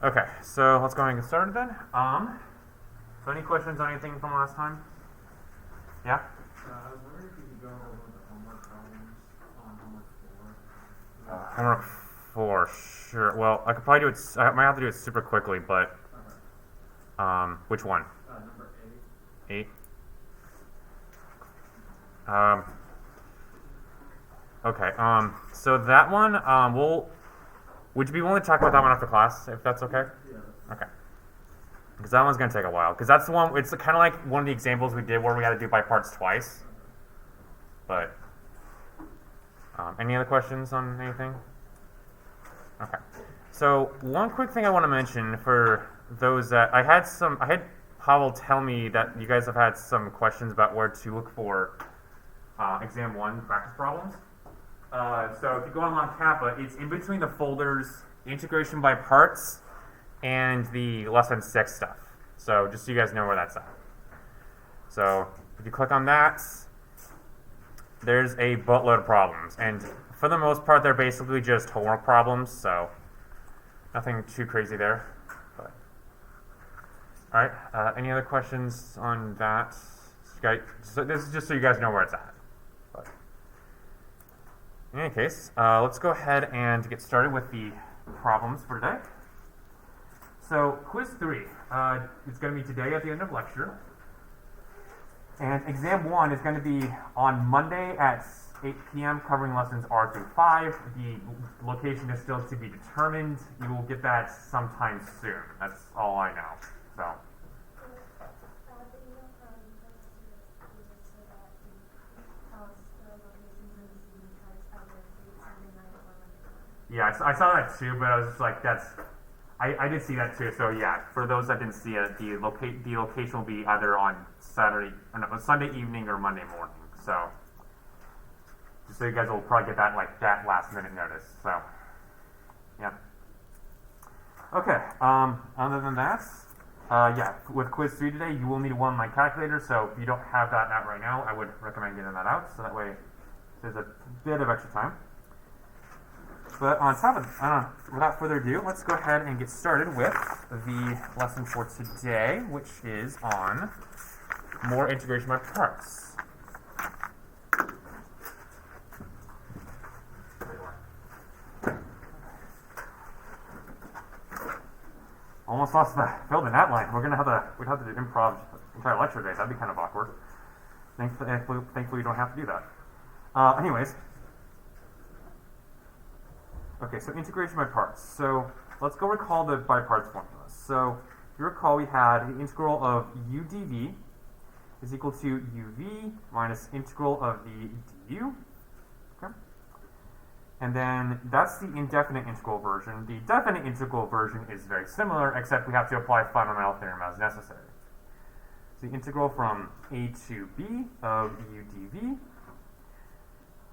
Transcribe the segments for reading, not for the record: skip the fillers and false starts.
Okay, so let's go ahead and get started then. So any questions on anything from last time? Yeah? I was wondering if you could go over the homework problems on homework 4. Homework 4, sure. Well, I could probably do it, I might have to do it super quickly, but, which one? Number 8? Um, okay, so that one, would you be willing to talk about that one after class, if that's okay? 8. Yeah. Okay. Because that one's going to take a while. Because that's the one, it's kind of like one of the examples we did where we had to do by parts twice. But, any other questions on anything? Okay. So, one quick thing I want to mention for those that, I had Pavel tell me that you guys have had some questions about where to look for exam 1 practice problems. So, if you go on Kappa, it's in between the folders, integration by parts, and the lesson 6 stuff. So just so you guys know where that's at. So if you click on that, there's a boatload of problems. And for the most part, they're basically just homework problems, so nothing too crazy there. But, all right, any other questions on that? So this is just so you guys know where it's at. But in any case, let's go ahead and get started with the problems for today. So, quiz 3, it's going to be today at the end of lecture. And exam 1 is going to be on Monday at 8 p.m. covering lessons R through 5. The location is still to be determined. You will get that sometime soon. That's all I know. So. Yeah, I saw that too, but I was just like, I did see that too, so yeah, for those that didn't see it, the location will be either on Sunday evening or Monday morning, so just so you guys will probably get that last minute notice, so yeah. Okay, other than that, yeah, with quiz 3 today, you will need one on my calculator, so if you don't have that out right now, I would recommend getting that out, so that way there's a bit of extra time. But on top of without further ado, let's go ahead and get started with the lesson for today, which is on more integration by parts. Almost lost the building outline. We'd have to do improv entire lecture days. That'd be kind of awkward. Thankfully, we don't have to do that. Anyways. Okay, so integration by parts. So let's go recall the by parts formulas. So if you recall, we had the integral of u dv is equal to uv minus integral of the du. Okay. And then that's the indefinite integral version. The definite integral version is very similar, except we have to apply fundamental theorem as necessary. So the integral from a to b of u dv,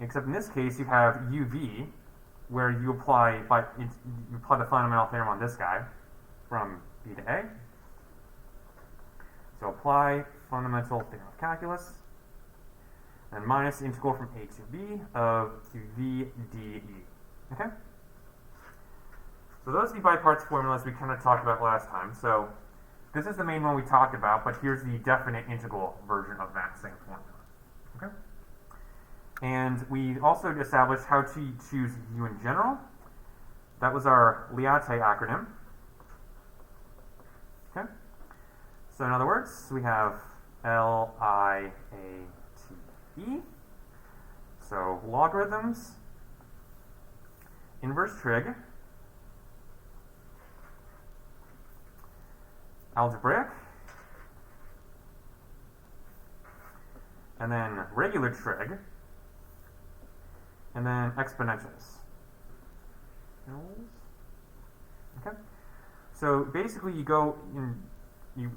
except in this case you have uv, where you apply the fundamental theorem on this guy from B to A. So apply fundamental theorem of calculus, and minus the integral from A to B of V dE. Okay? So those are the by parts formulas we kind of talked about last time. So this is the main one we talked about, but here's the definite integral version of that same formula. Okay? And we also established how to choose U in general. That was our LIATE acronym. Okay. So in other words, we have LIATE. So logarithms, inverse trig, algebraic, and then regular trig, and then exponentials. Okay. So basically, you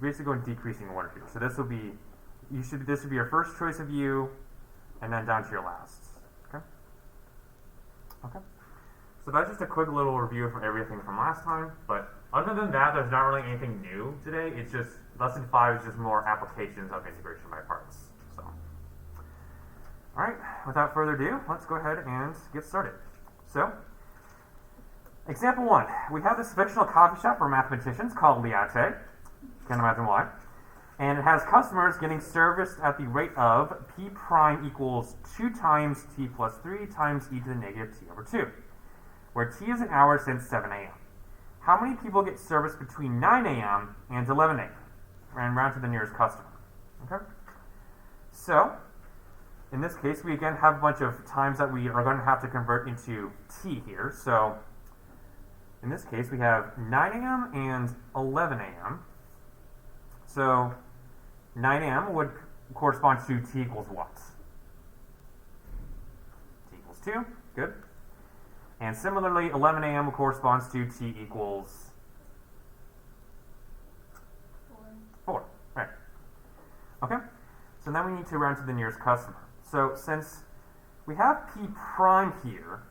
basically go in decreasing order here. So this will be this would be your first choice of u, and then down to your last. Okay. Okay. So that's just a quick little review from everything from last time. But other than that, there's not really anything new today. It's just lesson 5 is just more applications of integration by parts. So. All right, without further ado, let's go ahead and get started. So, Example 1. We have this fictional coffee shop for mathematicians called Liate. Can't imagine why. And it has customers getting serviced at the rate of p prime equals 2 times t plus 3 times e to the negative t over 2, where t is an hour since 7 a.m. How many people get serviced between 9 a.m. and 11 a.m.? And round to the nearest customer. Okay? So, in this case, we again have a bunch of times that we are going to have to convert into t here. So, in this case, we have 9 a.m. and 11 a.m. So, 9 a.m. would correspond to t equals what? T equals 2. Good. And similarly, 11 a.m. corresponds to t equals 4. Right. Okay. So now we need to round to the nearest customer. So since we have p prime here,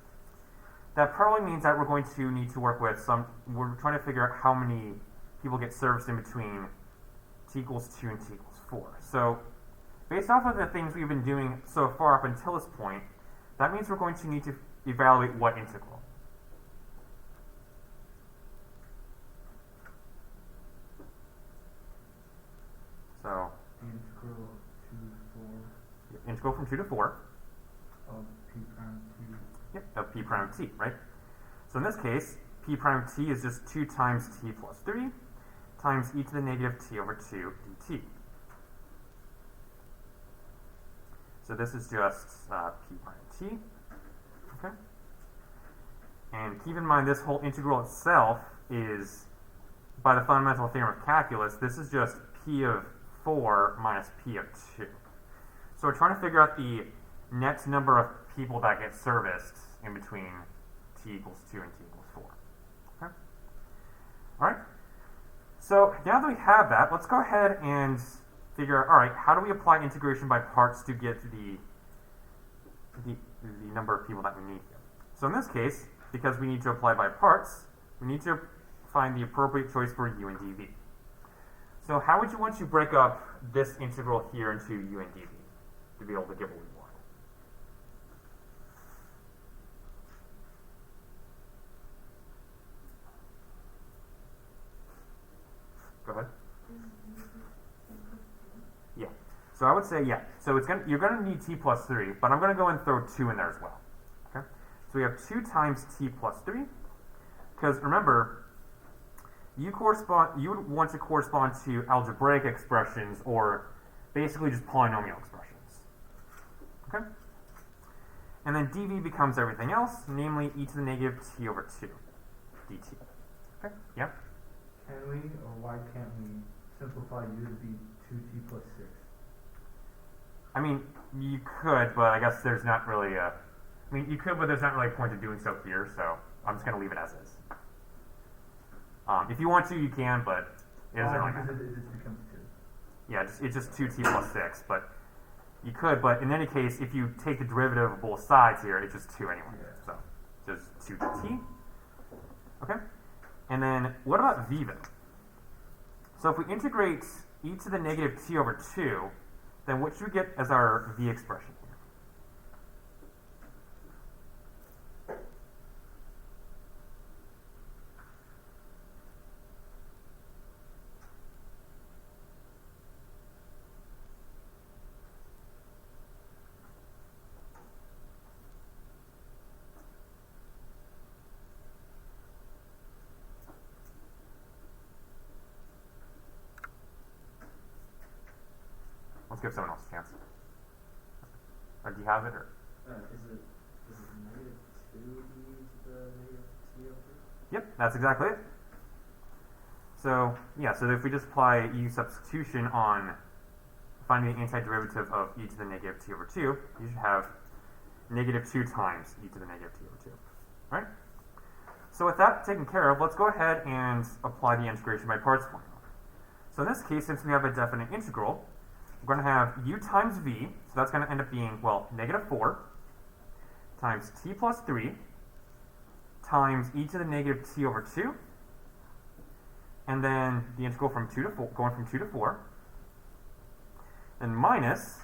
that probably means that we're going to need to work with we're trying to figure out how many people get serviced in between t equals 2 and t equals 4. So based off of the things we've been doing so far up until this point, that means we're going to need to evaluate what integral. So integral from 2 to 4 of p prime t. Yep, of p prime t, right? So in this case, p prime t is just 2 times t plus 3 times e to the negative t over 2 dt. So this is just p prime t. Okay? And keep in mind this whole integral itself is, by the fundamental theorem of calculus, this is just p of 4 minus p of 2. So we're trying to figure out the net number of people that get serviced in between t equals 2 and t equals 4. Okay? Alright? So now that we have that, let's go ahead and figure out, alright, how do we apply integration by parts to get the number of people that we need here? So in this case, because we need to apply by parts, we need to find the appropriate choice for u and dv. So how would you want to break up this integral here into u and dv to be able to get what we want? Go ahead. Yeah. So I would say, yeah. So you're going to need t plus 3, but I'm going to go and throw 2 in there as well. Okay? So we have 2 times t plus 3, because remember, you would want to correspond to algebraic expressions or basically just polynomial expressions. Okay? And then dv becomes everything else, namely e to the negative t over 2 dt. Okay? Yeah? Can we, or why can't we, simplify u to be 2t plus 6? I mean, you could, but I guess there's not really a... I mean, you could, but there's not really a point to doing so here, so I'm just going to leave it as is. If you want to, you can, but it doesn't really matter. It just becomes 2. Yeah, it's just 2t plus 6, but you could, but in any case, if you take the derivative of both sides here, it's just 2 anyway. Yeah. So just 2dt. Okay? And then, what about v then? So if we integrate e to the negative t over 2, then what should we get as our v expression here? Let's give someone else a chance. Or do you have it, or? Is it negative 2 e to the negative t over 2? Yep, that's exactly it. So, yeah, so if we just apply u substitution on finding the antiderivative of e to the negative t over 2, you should have negative 2 times e to the negative t over 2. Right? So with that taken care of, let's go ahead and apply the integration by parts formula. So in this case, since we have a definite integral, we're going to have u times v, so that's going to end up being, well, negative 4 times t plus 3 times e to the negative t over 2, and then the integral from 2 to 4, going from 2 to 4, and minus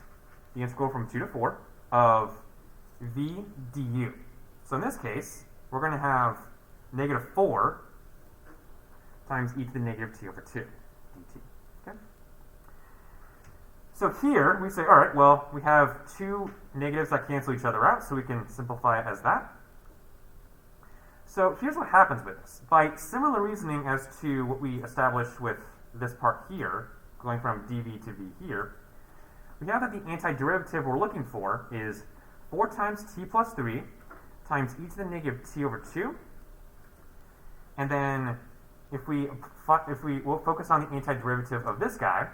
the integral from 2 to 4 of v du. So in this case, we're going to have negative 4 times e to the negative t over 2 dt. Okay? So here we say, all right, well, we have two negatives that cancel each other out, so we can simplify it as that. So here's what happens with this. By similar reasoning as to what we established with this part here, going from dv to v here, we have that the antiderivative we're looking for is 4 times t plus 3 times e to the negative t over 2. And then if we will focus on the antiderivative of this guy,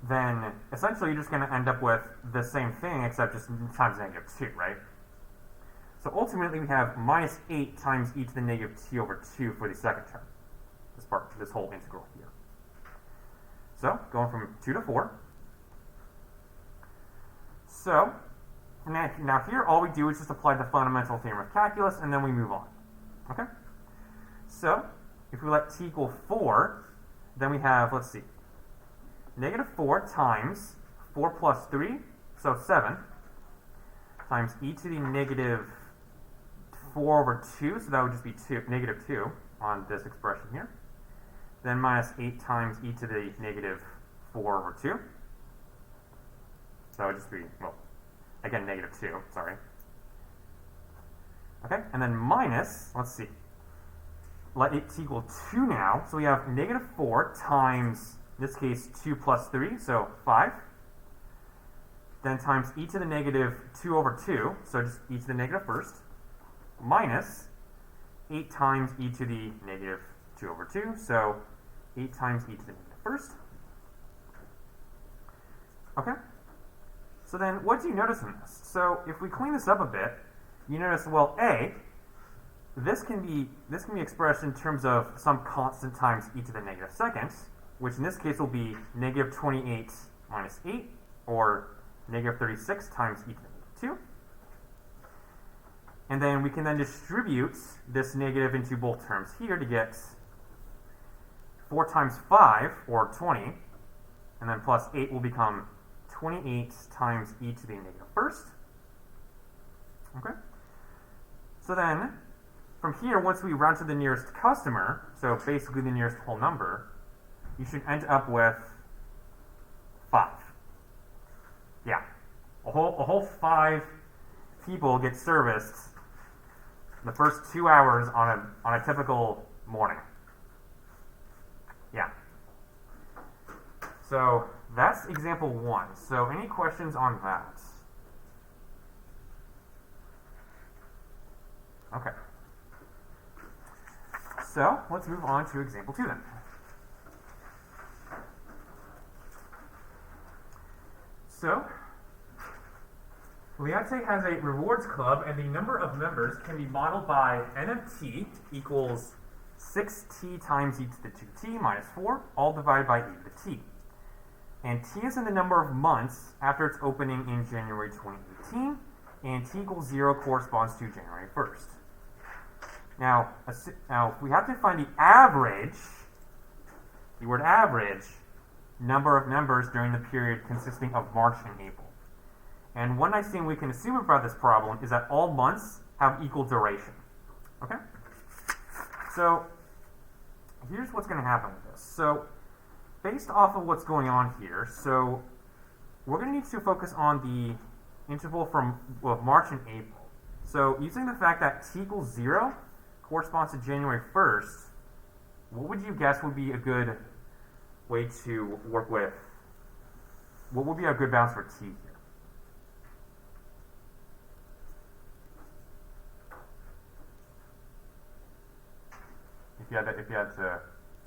then essentially you're just going to end up with the same thing except just times negative 2, right? So ultimately we have minus 8 times e to the negative t over 2 for the second term, this whole integral here. So going from 2 to 4. So now here all we do is just apply the fundamental theorem of calculus and then we move on. Okay? So if we let t equal 4, then we have, let's see, negative 4 times 4 plus 3, so 7, times e to the negative 4 over 2, so that would just be negative 2 on this expression here. Then minus 8 times e to the negative 4 over 2. So that would just be, well, again, negative 2, sorry. Okay, and then minus, let's see, let it equal 2 now. So we have negative 4 times, in this case, 2 plus 3, so 5. Then times e to the negative 2 over 2, so just e to the negative first, minus 8 times e to the negative 2 over 2, so 8 times e to the negative first. Okay? So then what do you notice in this? So if we clean this up a bit, you notice, well, A, this can be expressed in terms of some constant times e to the negative second, which in this case will be negative 28 minus 8, or negative 36 times e to the negative 2. And then we can then distribute this negative into both terms here to get 4 times 5, or 20, and then plus 8 will become 28 times e to the negative first. Okay? So then, from here, once we round to the nearest customer, so basically the nearest whole number, you should end up with 5. Yeah. A whole 5 people get serviced the first 2 hours on a typical morning. Yeah. So that's example 1. So any questions on that? Okay. So let's move on to example 2 then. So Liate has a rewards club, and the number of members can be modeled by n of t equals 6t times e to the 2t minus 4, all divided by e to the t. And t is in the number of months after its opening in January 2018, and t equals 0 corresponds to January 1st. Now, we have to find the average, the word average, number of members during the period consisting of March and April. And one nice thing we can assume about this problem is that all months have equal duration. Okay? So, here's what's going to happen with this. So, based off of what's going on here, so we're going to need to focus on the interval from March and April. So, using the fact that t equals 0 corresponds to January 1st, what would you guess would be a good way to work with? What would be a good balance for t here? If you had to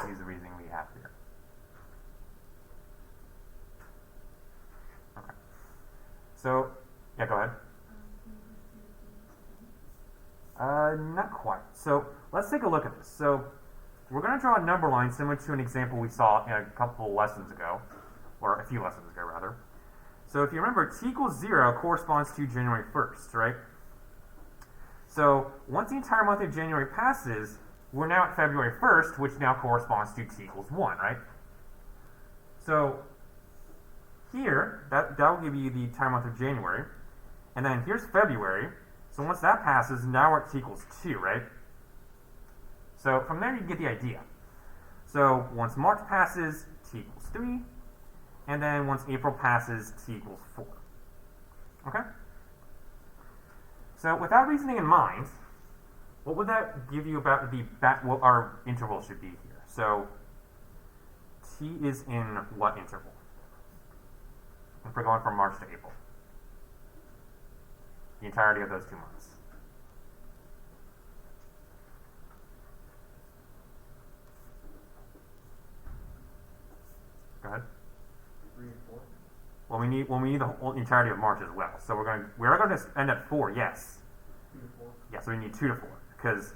use the reasoning we have here. Okay. So, yeah, go ahead. Not quite. So, let's take a look at this. So, we're going to draw a number line similar to an example we saw a couple lessons ago, or a few lessons ago, rather. So, if you remember, t equals 0 corresponds to January 1st, right? So, once the entire month of January passes, we're now at February 1st, which now corresponds to t equals 1, right? So here, that will give you the entire month of January. And then here's February. So once that passes, now we're at t equals 2, right? So from there you get the idea. So once March passes, t equals 3, and then once April passes, t equals 4. Okay? So with that reasoning in mind, what would that give you about what our interval should be here? So t is in what interval? If we're going from March to April. The entirety of those 2 months. Go ahead. 3 and 4. Well, we need the whole entirety of March as well. So we're going to end at 4. Yes. 2 to 4. Yeah. So we need 2 to 4 because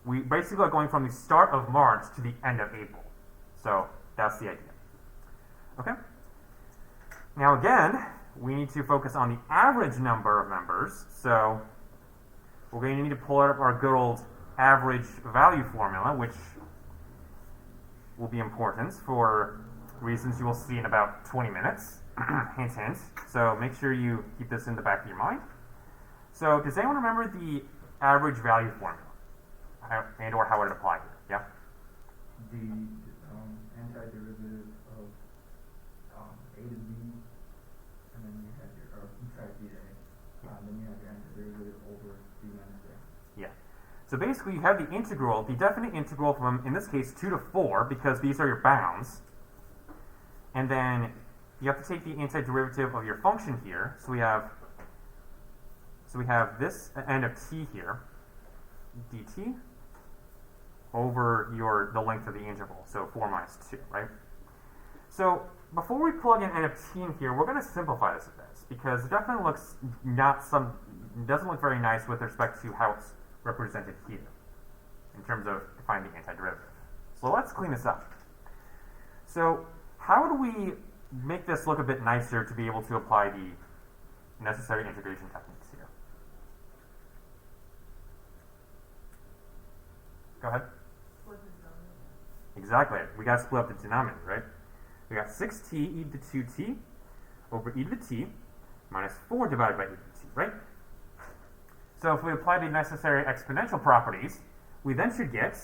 we basically are going from the start of March to the end of April. So that's the idea. Okay. Now again, we need to focus on the average number of members. So we're going to need to pull out our good old average value formula, which will be important for reasons you will see in about 20 minutes. Hint, hint. So make sure you keep this in the back of your mind. So does anyone remember the average value formula? And or how would it apply here? Yeah? The antiderivative of a to b, and then you have your, or subtract b to a, then you have your antiderivative over b minus a. Yeah. So basically you have the integral, the definite integral from, in this case, 2 to 4, because these are your bounds. And then you have to take the antiderivative of your function here. So we have this end of t here, dt, over the length of the interval, so 4 minus 2, right? So before we plug in n of t in here, we're going to simplify this a bit, because it definitely looks doesn't look very nice with respect to how it's represented here, in terms of finding the antiderivative. So let's clean this up. So how do we make this look a bit nicer to be able to apply the necessary integration techniques here? Go ahead. Exactly. We got to split up the denominator, right? We got 6t e to the 2t over e to the t minus 4 divided by e to the t, right? So if we apply the necessary exponential properties, we then should get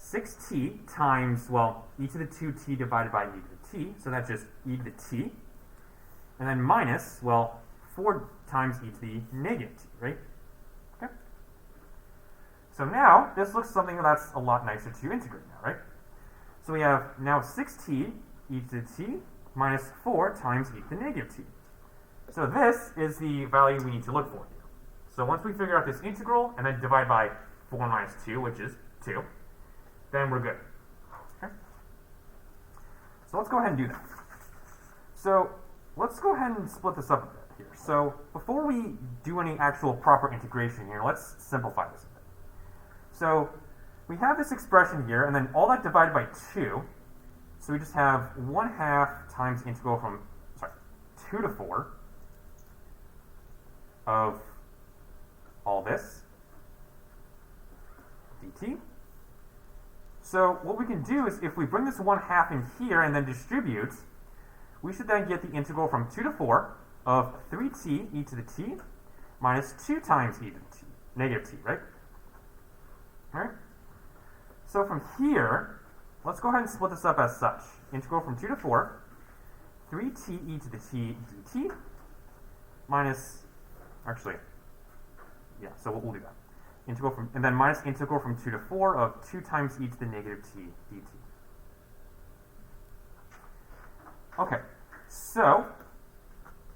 6t times, well, e to the 2t divided by e to the t, so that's just e to the t, and then minus, well, 4 times e to the negative t, right? Okay. So now, this looks something that's a lot nicer to integrate now, right? So we have now 6t e to the t minus 4 times e to the negative t. So this is the value we need to look for here. So once we figure out this integral and then divide by 4 minus 2, which is 2, then we're good. Okay? So let's go ahead and do that. So let's go ahead and split this up a bit here. So before we do any actual proper integration here, let's simplify this a bit. So we have this expression here, and then all that divided by 2. So we just have 1/2 times integral from, 2 to 4 of all this dt. So what we can do is if we bring this 1/2 in here and then distribute, we should then get the integral from 2 to 4 of 3t e to the t minus 2 times e to the t, negative t, right? All right? So from here, let's go ahead and split this up as such. Integral from 2 to 4, 3t e to the t dt minus, actually, yeah, so we'll do that. Integral from, and then minus integral from 2 to 4 of 2 times e to the negative t dt. Okay, so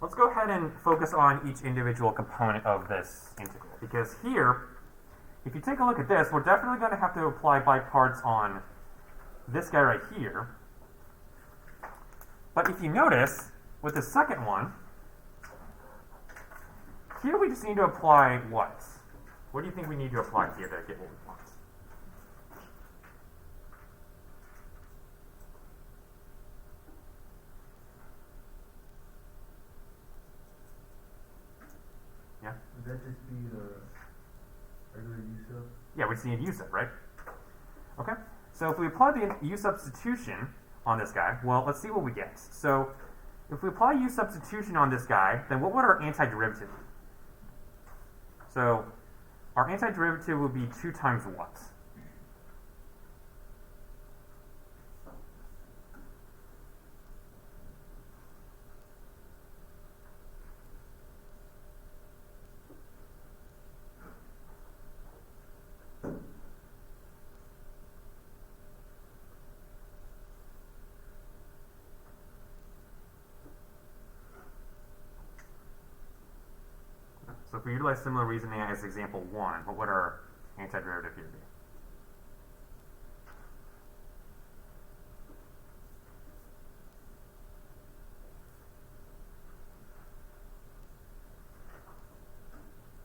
let's go ahead and focus on each individual component of this integral, because here, if you take a look at this, we're definitely going to have to apply by parts on this guy right here. But if you notice, with the second one, here we just need to apply what? What do you think we need to apply here to get what we want? Yeah? Would that just be the regular u sub? Yeah, we just need u sub, right? Okay. So if we apply the u substitution on this guy, well, let's see what we get. So if we apply u substitution on this guy, then what would our antiderivative be? So our antiderivative would be 2 times what? we utilize similar reasoning as example 1, what would our antiderivative here be?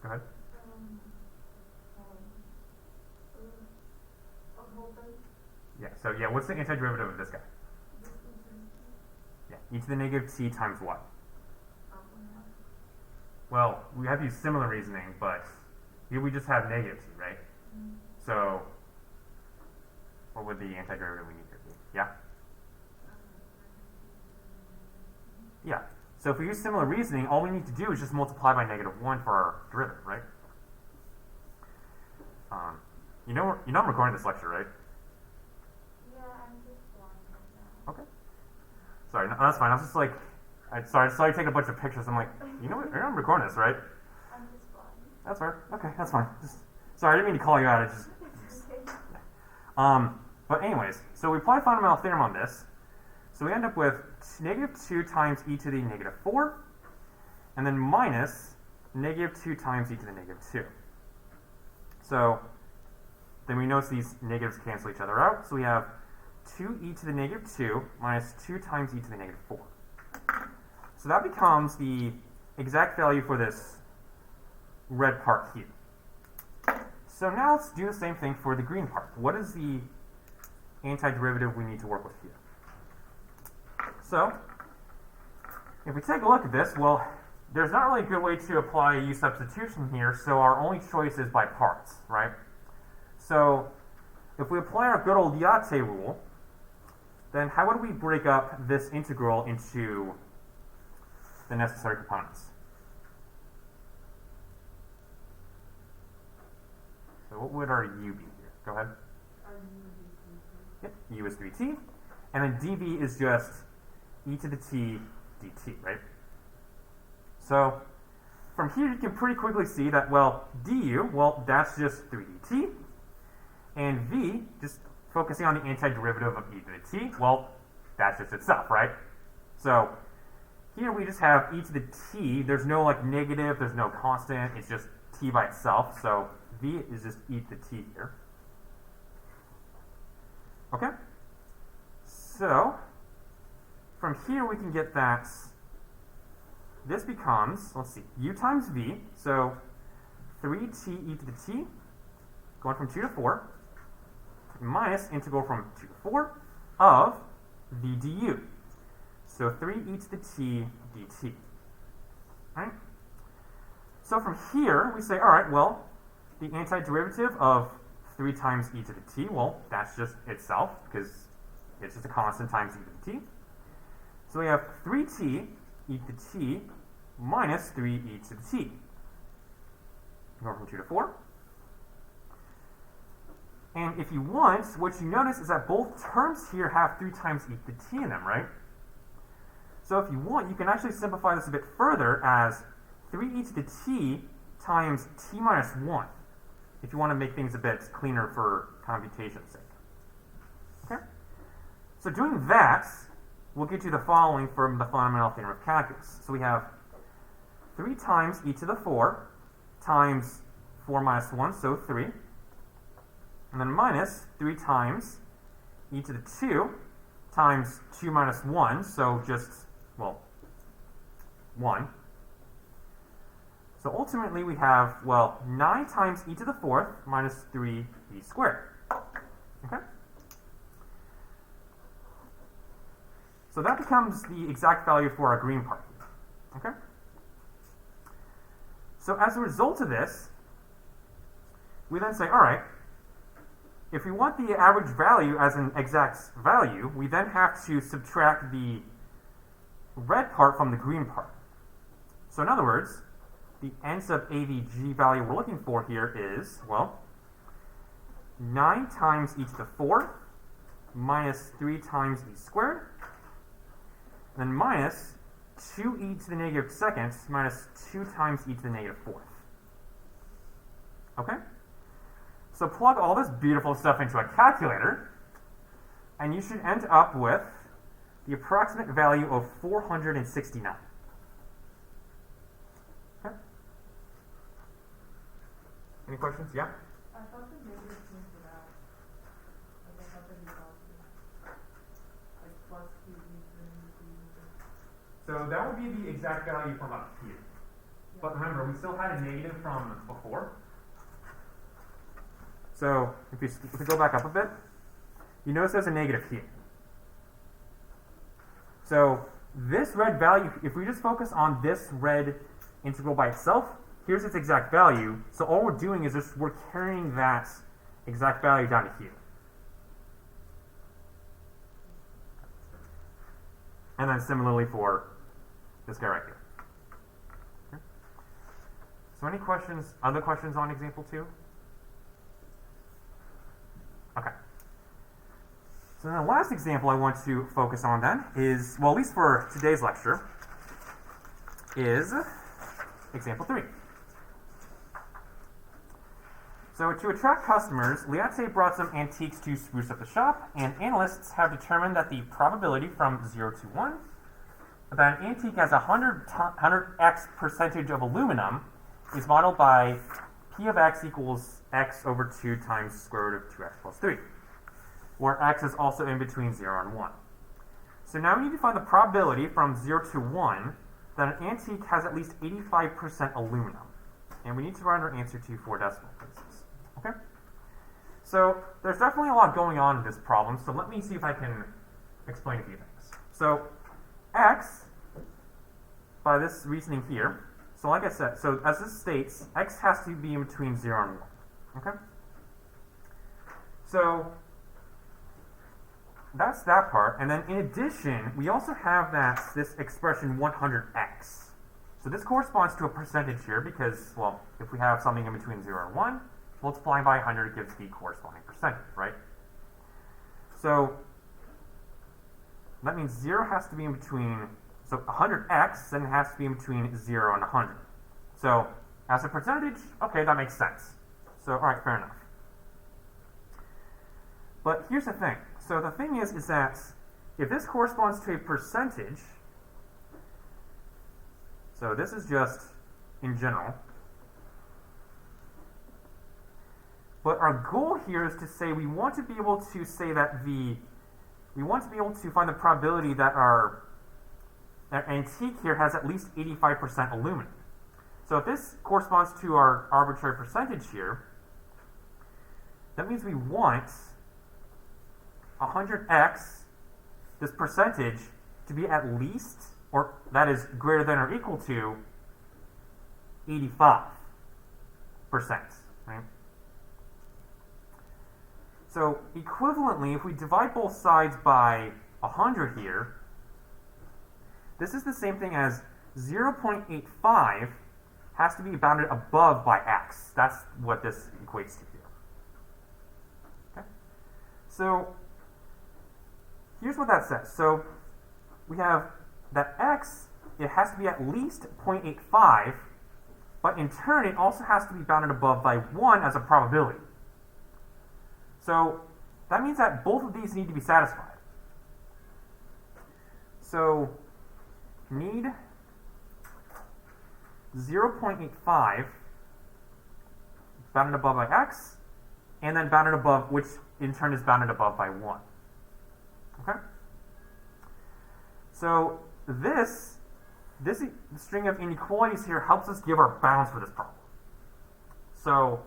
Go ahead. Yeah, so yeah, what's the antiderivative of this guy? Yeah, e to the negative t times what? Well, we have to use similar reasoning, but here we just have negative t, right? So, what would the antiderivative we need here be? Yeah? Yeah. So if we use similar reasoning, all we need to do is just multiply by -1 for our derivative, right? You know I'm recording this lecture, right? Yeah, I'm just blind right now. Okay. Sorry, no, that's fine. I was just like, sorry, I saw you take a bunch of pictures. I'm like, you know what? I'm recording this, right? I'm just blind. That's fair. Okay, that's fine. Sorry, I didn't mean to call you out. But anyways, so we apply fundamental theorem on this. So we end up with -2 times e to the -4, and then minus -2 times e to the -2. So then we notice these negatives cancel each other out. So we have 2e to the -2 minus 2 times e to the -4. So that becomes the exact value for this red part here. So now let's do the same thing for the green part. What is the antiderivative we need to work with here? So, if we take a look at this, well, there's not really a good way to apply a u substitution here, so our only choice is by parts, right? So, if we apply our good old Yate rule, then how would we break up this integral into the necessary components? So what would our u be here? Go ahead. Yep, u is 3t, and then dv is just e to the t dt, right? So from here you can pretty quickly see that, well, du, well, that's just 3dt, and v, just focusing on the antiderivative of e to the t, well, that's just itself, right? So here we just have e to the t, there's no like negative, there's no constant, it's just t by itself, so v is just e to the t here. Okay? So from here we can get that this becomes, let's see, u times v, so 3t e to the t, going from 2 to 4, minus integral from 2 to 4 of v du. So 3e to the t dt. Right? So from here, we say, all right, well, the antiderivative of 3 times e to the t, well, that's just itself, because it's just a constant times e to the t. So we have 3t e to the t minus 3e to the t. Go from 2 to 4. And if you want, what you notice is that both terms here have 3 times e to the t in them, right? So if you want, you can actually simplify this a bit further as 3e to the t times t minus 1, if you want to make things a bit cleaner for computation's sake. Okay? So doing that will get you the following from the fundamental theorem of calculus. So we have 3 times e to the 4 times 4 minus 1, so 3. And then minus 3 times e to the 2 times 2 minus 1, so just, well, 1. So ultimately we have, well, 9 times e to the 4th minus 3e squared. Okay? So that becomes the exact value for our green part. Okay? So as a result of this, we then say, all right, if we want the average value as an exact value, we then have to subtract the red part from the green part. So in other words, the n sub avg value we're looking for here is, well, 9 times e to the 4th minus 3 times e squared, and then minus 2e to the negative 2nd minus 2 times e to the negative 4th. Okay? So plug all this beautiful stuff into a calculator, and you should end up with the approximate value of 469. Okay? Any questions? Yeah? I thought the negative things were out. Like I thought that he positive. Like plus QB So that would be the exact value from up here. But remember, we still had a negative from before. So if we go back up a bit, you notice there's a negative here. So this red value, if we just focus on this red integral by itself, here's its exact value. So all we're doing is we're carrying that exact value down to here. And then similarly for this guy right here. Okay. So any questions, other questions on example 2? Okay. So then the last example I want to focus on then is, well, at least for today's lecture, is example 3. So to attract customers, Leonte brought some antiques to spruce up the shop, and analysts have determined that the probability from 0 to 1 that an antique has 100x percentage of aluminum is modeled by P of x equals x over 2 times square root of 2x plus 3, where x is also in between 0 and 1. So now we need to find the probability from 0 to 1 that an antique has at least 85% aluminum. And we need to round our answer to 4 decimal places. Okay? So there's definitely a lot going on in this problem, so let me see if I can explain a few things. So x, by this reasoning here, so like I said, so as this states, x has to be in between 0 and 1. Okay? So that's that part, and then in addition, we also have this expression 100x. So this corresponds to a percentage here because, well, if we have something in between 0 and 1, multiplying by 100 gives the corresponding percentage, right? So that means 0 has to be in between, so 100x then has to be in between 0 and 100. So as a percentage, okay, that makes sense. So, all right, fair enough. But here's the thing. So the thing is that if this corresponds to a percentage, so this is just in general, but our goal here is to say we want to be able to say that we want to be able to find the probability that our antique here has at least 85% aluminum. So if this corresponds to our arbitrary percentage here, that means we want 100x, this percentage, to be at least, or that is greater than or equal to 85%, right? So equivalently, if we divide both sides by 100 here, this is the same thing as 0.85 has to be bounded above by x. That's what this equates to here. Okay? So here's what that says. So we have that x, it has to be at least 0.85, but in turn it also has to be bounded above by 1 as a probability. So that means that both of these need to be satisfied. So need 0.85 bounded above by x, and then bounded above, which in turn is bounded above by 1. Okay? So this string of inequalities here helps us give our bounds for this problem. So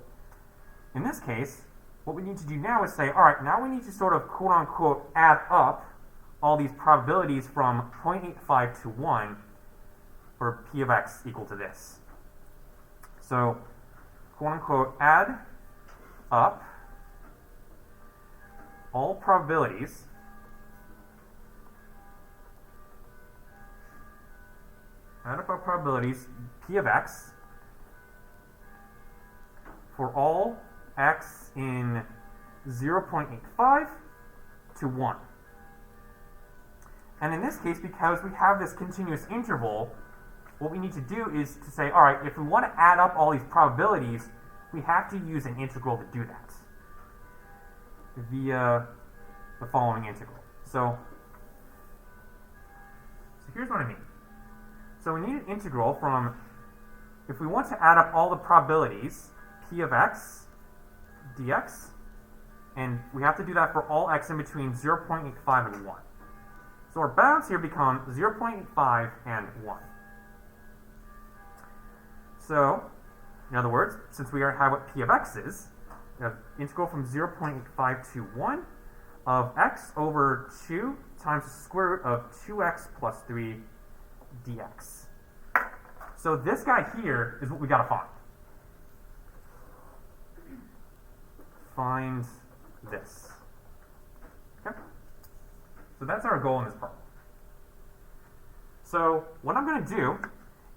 in this case, what we need to do now is say, all right, now we need to sort of quote-unquote add up all these probabilities from 0.85 to 1 for P of x equal to this. So quote-unquote add up all probabilities P of x for all x in 0.85 to 1. And in this case, because we have this continuous interval, what we need to do is to say, all right, if we want to add up all these probabilities, we have to use an integral to do that via the following integral. So here's what I mean. So we need an integral from, if we want to add up all the probabilities, p of x dx, and we have to do that for all x in between 0.85 and 1. So our bounds here become 0.85 and 1. So, in other words, since we already have what p of x is, we have integral from 0.85 to 1 of x over 2 times the square root of 2x plus 3 dx. So this guy here is what we got to find. Find this. Okay? So that's our goal in this problem. So what I'm going to do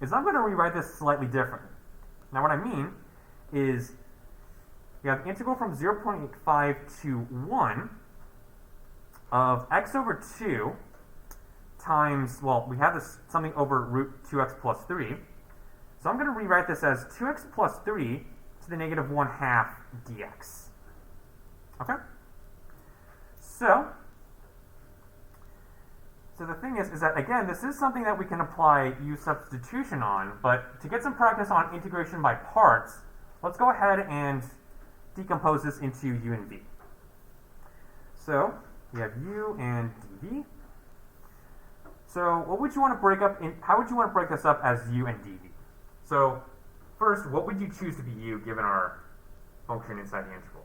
is I'm going to rewrite this slightly differently. Now what I mean is we have integral from 0.85 to 1 of x over 2 times, well, we have this something over root 2x plus 3. So I'm going to rewrite this as 2x plus 3 to the negative 1/2 dx. Okay? So the thing is that, again, this is something that we can apply u substitution on, but to get some practice on integration by parts, let's go ahead and decompose this into u and v. So we have u and dv. So what would you want to break up in, how would you want to break this up as u and dv? So first, what would you choose to be u given our function inside the integral?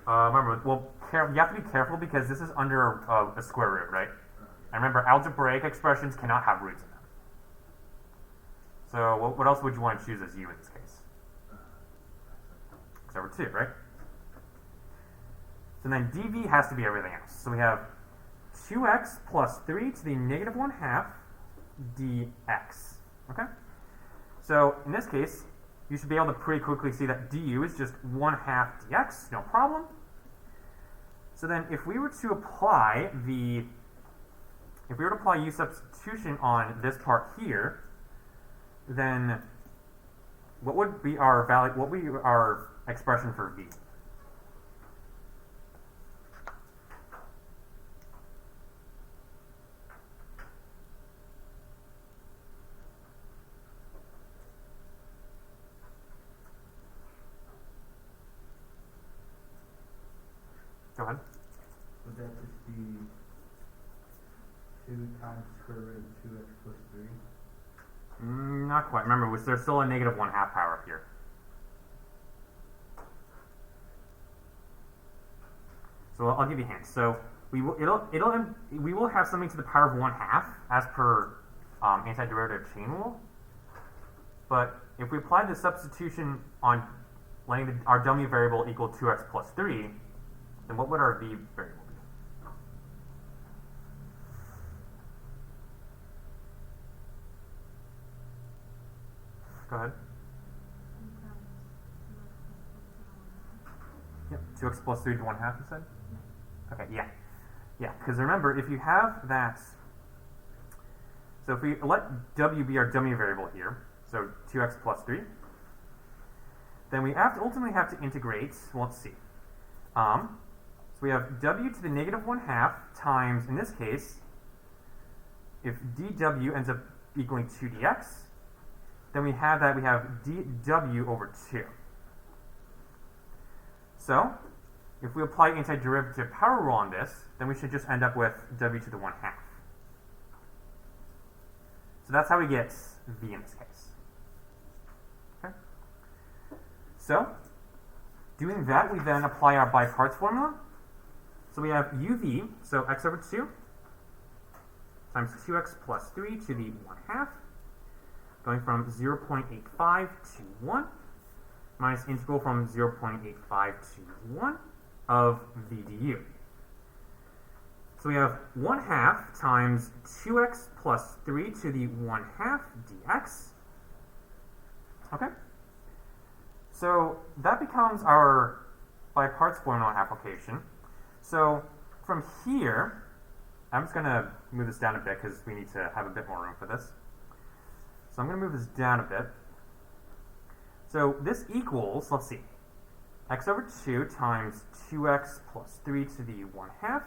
Remember, well, you have to be careful because this is under a square root, right? And remember, algebraic expressions cannot have roots in them. So what else would you want to choose as u in this case? X over 2, right? So then dv has to be everything else. So we have 2x plus 3 to the negative 1/2 dx. Okay? So in this case, you should be able to pretty quickly see that du is just 1/2 dx, no problem. So then if we were to apply u substitution on this part here, then what would be our value, what would be our expression for v? Go ahead. Would that just be 2 times square root of 2x plus 3? Not quite. Remember, there's still a negative 1/2 power up here. So I'll give you a hint. So we will have something to the power of 1/2 as per antiderivative chain rule. But if we apply the substitution on letting our dummy variable equal 2x plus 3, then what would our v variable be? Go ahead. Yep, 2x plus 3 to 1/2, you said? Okay, yeah. Yeah, because remember, if you have that, so if we let w be our dummy variable here, so 2x plus 3, then we ultimately have to integrate, well, let's see. So we have w to the negative 1/2 times, in this case, if dw ends up equaling 2 dx, then we have dw over 2. So, if we apply antiderivative power rule on this, then we should just end up with w to the 1/2. So that's how we get v in this case. Okay. So, doing that, we then apply our by parts formula. So we have uv, so x over 2, times 2x plus 3 to the 1/2, going from 0.85 to 1, minus integral from 0.85 to 1 of v du. So we have 1/2 times 2x plus 3 to the 1/2 dx. Okay? So that becomes our by parts formula application. So from here, I'm just going to move this down a bit because we need to have a bit more room for this. So I'm going to move this down a bit. So this equals, let's see, x over 2 times 2x plus 3 to the 1/2.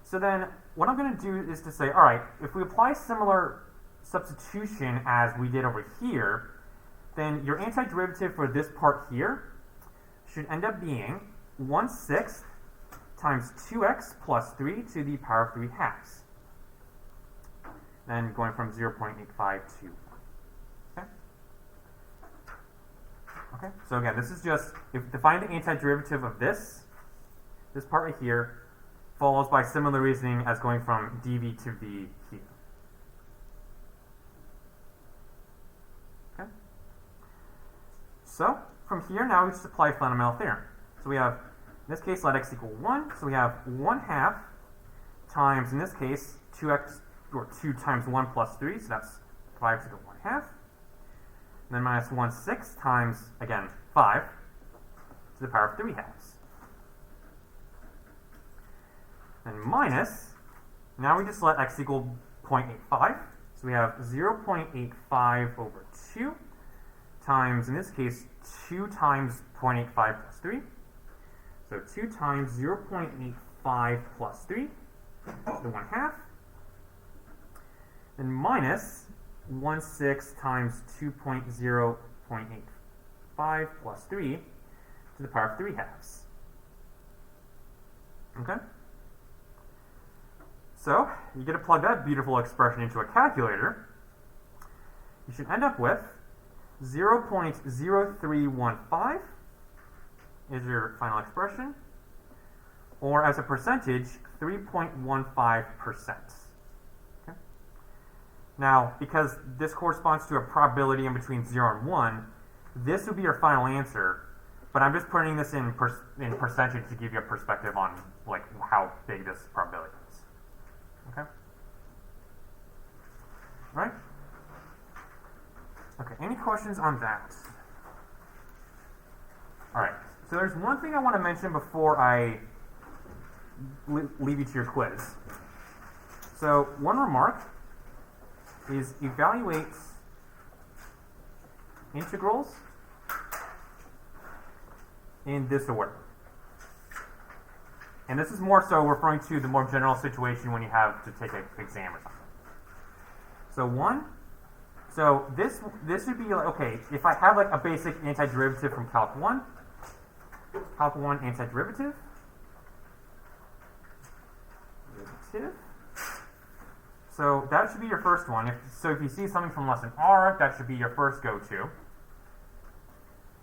So then what I'm going to do is to say, all right, if we apply similar substitution as we did over here, then your antiderivative for this part here should end up being 1/6 times 2x plus 3 to the power of 3/2. Then going from 0.85 to 1. Okay? Okay, so again, this is just, if define the antiderivative of this part right here, follows by similar reasoning as going from dv to v here. Okay? So, from here now we just apply fundamental theorem. So we have, in this case, let x equal 1, so we have 1/2 times, in this case, 2x, or 2 times 1 plus 3, so that's 5 to the 1/2. And then minus 1/6 times, again, 5 to the power of 3/2. And minus, now we just let x equal 0.85. So we have 0.85 over 2 times, in this case, 2 times 0.85 plus 3. So 2 times 0.85 plus 3 to the 1/2. And minus 1/6 times 2.0.85 plus 3 to the power of 3/2. Okay? So, you get to plug that beautiful expression into a calculator. You should end up with 0.0315 is your final expression, or as a percentage, 3.15%. Okay? Now, because this corresponds to a probability in between 0 and 1, this would be your final answer, but I'm just putting this in percentage to give you a perspective on like how big this probability is. Okay? Right? Okay, any questions on that? Alright, so there's one thing I want to mention before I leave you to your quiz. So, one remark is evaluate integrals in this order. And this is more so referring to the more general situation when you have to take an exam or something. So this would be like, okay, if I have like a basic antiderivative from Calc 1 antiderivative, so that should be your first one. So if you see something from lesson R, that should be your first go-to.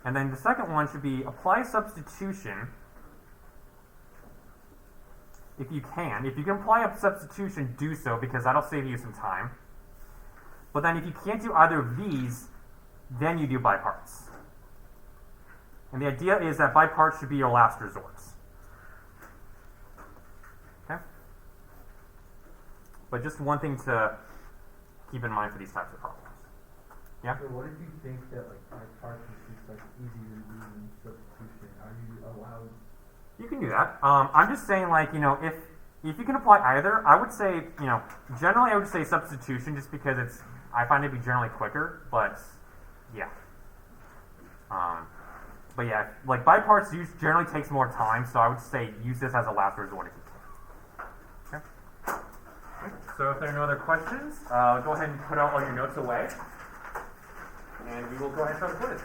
And then the second one should be apply substitution. If you can apply a substitution, do so, because that'll save you some time. But then if you can't do either of these, then you do by parts. And the idea is that by parts should be your last resort. Okay? But just one thing to keep in mind for these types of problems. Yeah? So what if you think that like by parts is just like easier to do than substitution? Are you allowed? You can do that. I'm just saying, like, you know, if you can apply either, I would say, you know, generally I would say substitution just because I find it to be generally quicker, but yeah. But yeah, like by parts use generally takes more time, so I would say use this as a last resort if you can. Okay. So if there are no other questions, go ahead and put all your notes away, and we will go ahead and start the quiz.